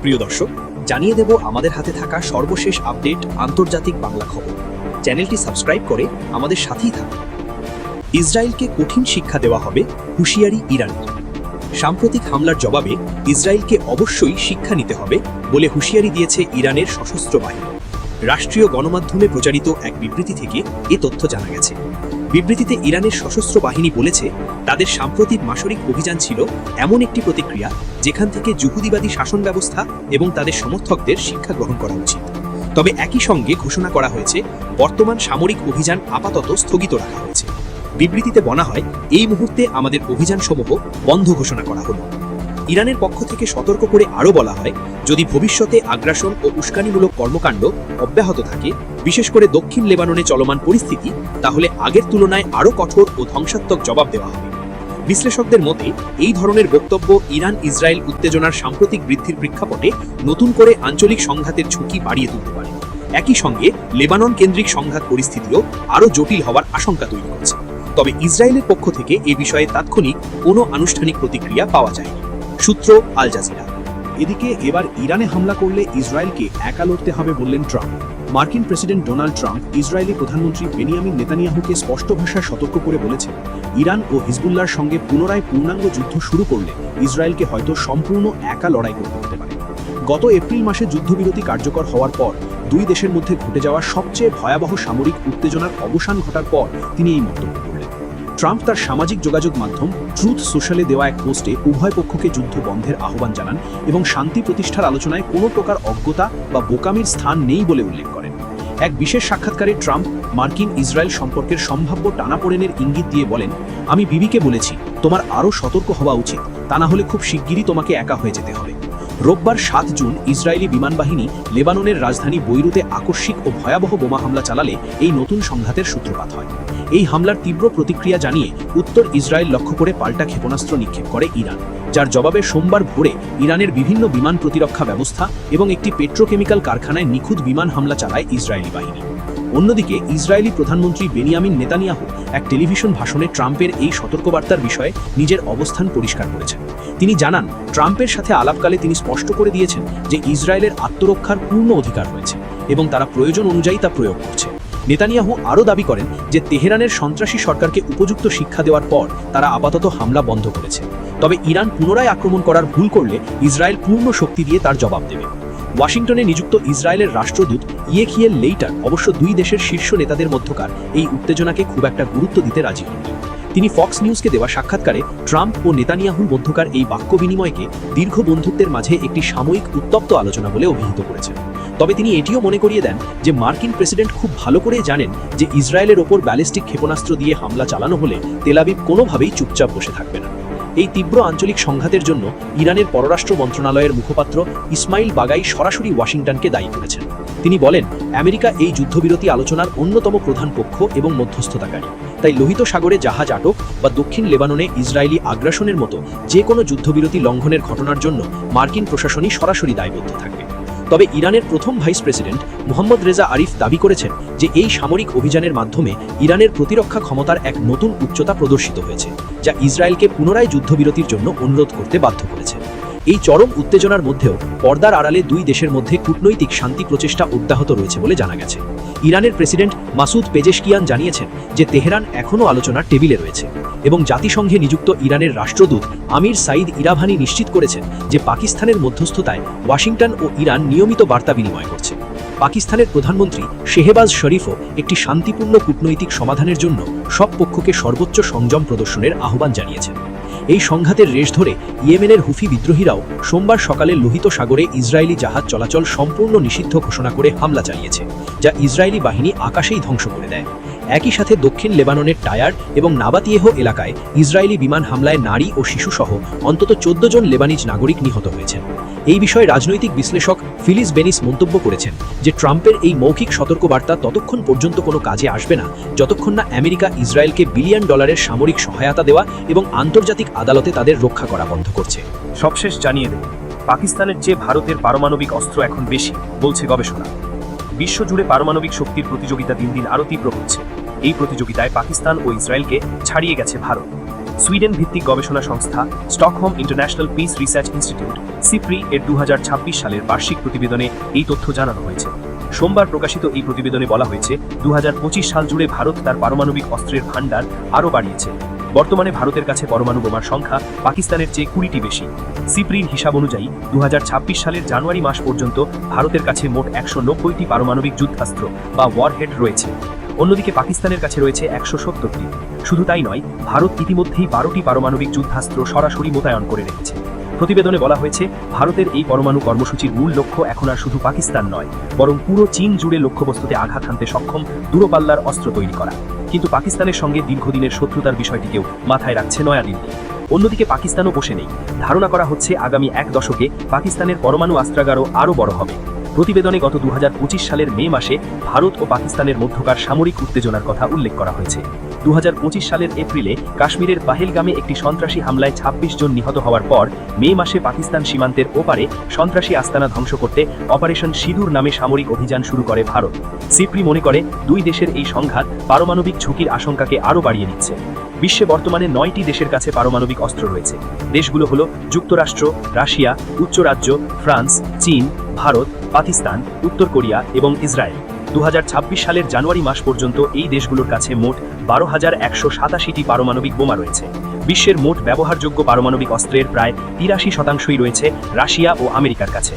প্রিয় দর্শক, জানিয়ে দেব আমাদের হাতে থাকা সর্বশেষ আপডেট আন্তর্জাতিক বাংলা খবর। চ্যানেলটি সাবস্ক্রাইব করে আমাদের সাথেই থাকুন। ইসরায়েলকে কঠিন শিক্ষা দেওয়া হবে, হুঁশিয়ারি ইরানের। সাম্প্রতিক হামলার জবাবে ইসরায়েলকে অবশ্যই শিক্ষা নিতে হবে বলে হুঁশিয়ারি দিয়েছে ইরানের সশস্ত্র বাহিনী। রাষ্ট্রীয় গণমাধ্যমে প্রচারিত এক বিবৃতি থেকে এ তথ্য জানা গেছে। বিবৃতিতে ইরানের সশস্ত্র বাহিনী বলেছে, তাদের সাম্প্রতিক মাসরিক অভিযান ছিল এমন একটি প্রতিক্রিয়া যেখান থেকে যুহুদিবাদী শাসন ব্যবস্থা এবং তাদের সমর্থকদের শিক্ষা গ্রহণ করা উচিত। তবে একই সঙ্গে ঘোষণা করা হয়েছে, বর্তমান সামরিক অভিযান আপাতত স্থগিত রাখা হয়েছে। বিবৃতিতে বলা হয়, এই মুহূর্তে আমাদের অভিযানসমূহ বন্ধ ঘোষণা করা হলো। ইরানের পক্ষ থেকে সতর্ক করে আরও বলা হয়, যদি ভবিষ্যতে আগ্রাসন ও উস্কানিমূলক কর্মকাণ্ড অব্যাহত থাকে, বিশেষ করে দক্ষিণ লেবাননে চলমান পরিস্থিতি, তাহলে আগের তুলনায় আরও কঠোর ও ধ্বংসাত্মক জবাব দেওয়া হবে। বিশ্লেষকদের মতে এই ধরনের বক্তব্য ইরান ইসরায়েল উত্তেজনার সাম্প্রতিক বৃদ্ধির প্রেক্ষাপটে নতুন করে আঞ্চলিক সংঘাতের ঝুঁকি বাড়িয়ে তুলতে পারে। একই সঙ্গে লেবানন কেন্দ্রিক সংঘাত পরিস্থিতিও আরও জটিল হওয়ার আশঙ্কা তৈরি করছে। তবে ইসরায়েলের পক্ষ থেকে এ বিষয়ে তাৎক্ষণিক কোনো আনুষ্ঠানিক প্রতিক্রিয়া পাওয়া যায়নি। সূত্র আল জাজিরা। এদিকে এবার ইরানে হামলা করলে ইসরায়েলকে একা লড়তে হবে বললেন ট্রাম্প। মার্কিন প্রেসিডেন্ট ডোনাল্ড ট্রাম্প ইসরায়েলি প্রধানমন্ত্রী বেনিয়ামিন নেতানিয়াহুকে স্পষ্ট ভাষায় সতর্ক করে বলেছেন, ইরান ও হিজবুল্লাহর সঙ্গে পুনরায় পূর্ণাঙ্গ যুদ্ধ শুরু করলে ইসরায়েলকে হয়তো সম্পূর্ণ একা লড়াই করতে হতে পারে। গত এপ্রিল মাসে যুদ্ধবিরতি কার্যকর হওয়ার পর দুই দেশের মধ্যে ঘটে যাওয়া সবচেয়ে ভয়াবহ সামরিক উত্তেজনার অবসান ঘটার পর তিনি এই মন্তব্য করলেন। ট্রাম্প তার সামাজিক যোগাযোগ মাধ্যম ট্রুথ সোশ্যালে দেওয়া এক পোস্টে উভয় পক্ষকে যুদ্ধ বন্ধের আহ্বান জানান এবং শান্তি প্রতিষ্ঠার আলোচনায় কোনো প্রকার অজ্ঞতা বা বোকামির স্থান নেই বলে উল্লেখ করেন। এক বিশেষ সাক্ষাৎকারে ট্রাম্প মার্কিন ইসরায়েল সম্পর্কের সম্ভাব্য টানাপোড়েনের ইঙ্গিত দিয়ে বলেন, আমি বিবিকে বলেছি, তোমার আরও সতর্ক হওয়া উচিত, তা না হলে খুব শিগগিরই তোমাকে একা হয়ে যেতে হবে। রোববার 7 জুন ইসরায়েলি বিমান বাহিনী লেবাননের রাজধানী বৈরুতে আকস্মিক ও ভয়াবহ বোমা হামলা চালালে এই নতুন সংঘাতের সূত্রপাত হয়। এই হামলার তীব্র প্রতিক্রিয়া জানিয়ে উত্তর ইসরায়েল লক্ষ্য করে পাল্টা ক্ষেপণাস্ত্র নিক্ষেপ করে ইরান, যার জবাবে সোমবার ভোরে ইরানের বিভিন্ন বিমান প্রতিরক্ষা ব্যবস্থা এবং একটি পেট্রোকেমিক্যাল কারখানায় নিখুঁত বিমান হামলা চালায় ইসরায়েলি বাহিনী। অন্যদিকে ইসরায়েলি প্রধানমন্ত্রী বেনিয়ামিন নেতানিয়াহু এক টেলিভিশন ভাষণে ট্রাম্পের এই সতর্কবার্তার বিষয়ে নিজের অবস্থান পরিষ্কার করেছেন। তিনি জানান, ট্রাম্পের সাথে আলাপকালে তিনি স্পষ্ট করে দিয়েছেন যে ইসরায়েলের আত্মরক্ষার পূর্ণ অধিকার রয়েছে এবং তারা প্রয়োজন অনুযায়ী তা প্রয়োগ করছে। নেতানিয়াহু আরও দাবি করেন যে তেহরানের সন্ত্রাসী সরকারকে উপযুক্ত শিক্ষা দেওয়ার পর তারা আপাতত হামলা বন্ধ করেছে। তবে ইরান পুনরায় আক্রমণ করার ভুল করলে ইসরায়েল পূর্ণ শক্তি দিয়ে তার জবাব দেবে। ওয়াশিংটনে নিযুক্ত ইসরায়েলের রাষ্ট্রদূত ইয়েখিয়েল লেইটার অবশ্য দুই দেশের শীর্ষ নেতাদের মধ্যকার এই উত্তেজনাকে খুব একটা গুরুত্ব দিতে রাজি হননি। তিনি ফক্স নিউজকে দেওয়া সাক্ষাৎকারে ট্রাম্প ও নেতানিয়াহুর মধ্যকার এই বাক্য বিনিময়কে দীর্ঘ বন্ধুত্বের মাঝে একটি সাময়িক উত্তপ্ত আলোচনা বলে অভিহিত করেছেন। তবে তিনি এটিও মনে করিয়ে দেন যে মার্কিন প্রেসিডেন্ট খুব ভালো করে জানেন যে ইসরায়েলের ওপর ব্যালিস্টিক ক্ষেপণাস্ত্র দিয়ে হামলা চালানো হলে তেল আবিব কোনোভাবেই চুপচাপ বসে থাকবে না। এই তীব্র আঞ্চলিক সংঘাতের জন্য ইরানের পররাষ্ট্র মন্ত্রণালয়ের মুখপাত্র ইসমাইল বাগাই সরাসরি ওয়াশিংটনকে দায়ী করেছেন। তিনি বলেন, আমেরিকা এই যুদ্ধবিরতি আলোচনার অন্যতম প্রধান পক্ষ এবং মধ্যস্থতাকারী, তাই লোহিত সাগরে জাহাজ আটক বা দক্ষিণ লেবাননে ইসরায়েলি আগ্রাসনের মতো যে কোনো যুদ্ধবিরতি লঙ্ঘনের ঘটনার জন্য মার্কিন প্রশাসনই সরাসরি দায়বদ্ধ থাকবে। তবে ইরানের প্রথম ভাইস প্রেসিডেন্ট মোহাম্মদ রেজা আরিফ দাবি করেছেন যে এই সামরিক অভিযানের মাধ্যমে ইরানের প্রতিরক্ষা ক্ষমতার এক নতুন উচ্চতা প্রদর্শিত হয়েছে, যা ইসরায়েলকে পুনরায় যুদ্ধবিরতির জন্য অনুরোধ করতে বাধ্য করেছে। এই চরম উত্তেজনার মধ্যেও পর্দার আড়ালে দুই দেশের মধ্যে কূটনৈতিক শান্তি প্রচেষ্টা অব্যাহত রয়েছে বলে জানা গেছে। ইরানের প্রেসিডেন্ট মাসুদ পেজেশকিয়ান জানিয়েছেন যে তেহরান এখনও আলোচনার টেবিলে রয়েছে এবং জাতিসংঘে নিযুক্ত ইরানের রাষ্ট্রদূত আমির সাইদ ইরাভানি নিশ্চিত করেছেন যে পাকিস্তানের মধ্যস্থতায় ওয়াশিংটন ও ইরান নিয়মিত বার্তা বিনিময় করছে। পাকিস্তানের প্রধানমন্ত্রী শেহবাজ শরীফও একটি শান্তিপূর্ণ কূটনৈতিক সমাধানের জন্য সব পক্ষকে সর্বোচ্চ সংযম প্রদর্শনের আহ্বান জানিয়েছেন। এই সংঘাতের রেশ ধরে ইয়েমেনের হুফি বিদ্রোহীরাও সোমবার সকালে লোহিত সাগরে ইসরায়েলি জাহাজ চলাচল সম্পূর্ণ নিষিদ্ধ ঘোষণা করে হামলা চালিয়েছে, যা ইসরায়েলি বাহিনী আকাশেই ধ্বংস করে দেয়। একই সাথে দক্ষিণ লেবাননের টায়ার এবং নাবাতিয়েহ এলাকায় ইসরায়েলি বিমান হামলায় নারী ও শিশুসহ অন্তত 14 জন লেবানিজ নাগরিক নিহত হয়েছেন। এই বিষয়ে রাজনৈতিক বিশ্লেষক ফিলিস বেনিস মন্তব্য করেছেন যে ট্রাম্পের এই মৌখিক সতর্কবার্তা ততক্ষণ পর্যন্ত কোনো কাজে আসবে না যতক্ষণ না আমেরিকা ইসরায়েলকে বিলিয়ন ডলারের সামরিক সহায়তা দেওয়া এবং আন্তর্জাতিক আদালতে তাদের রক্ষা করা বন্ধ করছে। সবশেষ জানিয়ে দেব, পাকিস্তানের চেয়ে ভারতের পারমাণবিক অস্ত্র এখন বেশি, বলছে গবেষণা। বিশ্বজুড়ে পারমাণবিক শক্তির প্রতিযোগিতা দিন দিন আরও তীব্র হচ্ছে। এই প্রতিযোগিতায় পাকিস্তান ও ইসরায়েলকে ছাড়িয়ে গেছে ভারত। সুইডেন ভিত্তিক গবেষণা সংস্থা Stockholm international piece research institute SIPRI এর 2026 সালের বার্ষিক প্রতিবেদনে এই তথ্য জানানো হয়েছে। সোমবার প্রকাশিত এই প্রতিবেদনে বলা হয়েছে 2025 সাল জুড়ে ভারত তার পারমাণবিক অস্ত্রের ভান্ডার আরও বাড়িয়েছে। বর্তমানে ভারতের কাছে পরমাণু বোমার সংখ্যা পাকিস্তানের চেয়ে 20টি বেশি। সিপ্রির হিসাব অনুযায়ী 2026 সালের জানুয়ারি মাস পর্যন্ত ভারতের কাছে মোট 190টি পারমাণবিক যুদ্ধাস্ত্র বা ওয়ারহেড রয়েছে। অন্যদিকে পাকিস্তানের কাছে রয়েছে 170টি। শুধু তাই নয়, ভারত ইতিমধ্যেই 12টি পারমাণবিক যুদ্ধাস্ত্র সরাসরি মোতায়েন করে রেখেছে। প্রতিবেদনে বলা হয়েছে ভারতের এই পরমাণু কর্মসূচির মূল লক্ষ্য এখন আর শুধু পাকিস্তান নয়, বরং পুরো চীন জুড়ে লক্ষ্যবস্তুতে আঘাত হানতে সক্ষম দূরপাল্লার অস্ত্র তৈরি করা। কিন্তু পাকিস্তানের সঙ্গে দীর্ঘদিনের শত্রুতার বিষয়টিকেও মাথায় রাখছে নয়াদিল্লি। অন্যদিকে পাকিস্তানও বসে নেই। ধারণা করা হচ্ছে আগামী 1 দশকে পাকিস্তানের পরমাণু অস্ত্রাগারও আরও বড় হবে। প্রতিবেদনে গত 2025 সালের মে মাসে ভারত ও পাকিস্তানের মধ্যকার সামরিক উত্তেজনার কথা উল্লেখ করা হয়েছে। 2025 সালের এপ্রিলে কাশ্মীরের পাহেলগামে একটি সন্ত্রাসী হামলায় 26 জন নিহত হওয়ার পর মে মাসে পাকিস্তান সীমান্তের ওপারে সন্ত্রাসী আস্তানা ধ্বংস করতে অপারেশন সিঁদুর নামে সামরিক অভিযান শুরু করে ভারত। সিপ্রি মনে করে দুই দেশের এই সংঘাত পারমাণবিক ঝুঁকির আশঙ্কাকে আরও বাড়িয়ে দিচ্ছে। বিশ্বে বর্তমানে 9টি দেশের কাছে পারমাণবিক অস্ত্র রয়েছে। দেশগুলো হলো যুক্তরাষ্ট্র, রাশিয়া, উচ্চরাজ্য, ফ্রান্স, চীন, ভারত, পাকিস্তান, উত্তর কোরিয়া এবং ইসরায়েল। 2026 সালের জানুয়ারি মাস পর্যন্ত এই দেশগুলোর কাছে মোট 12,187টি পারমাণবিক বোমা রয়েছে। বিশ্বের মোট ব্যবহারযোগ্য পারমাণবিক অস্ত্রের প্রায় 83% রয়েছে রাশিয়া ও আমেরিকার কাছে।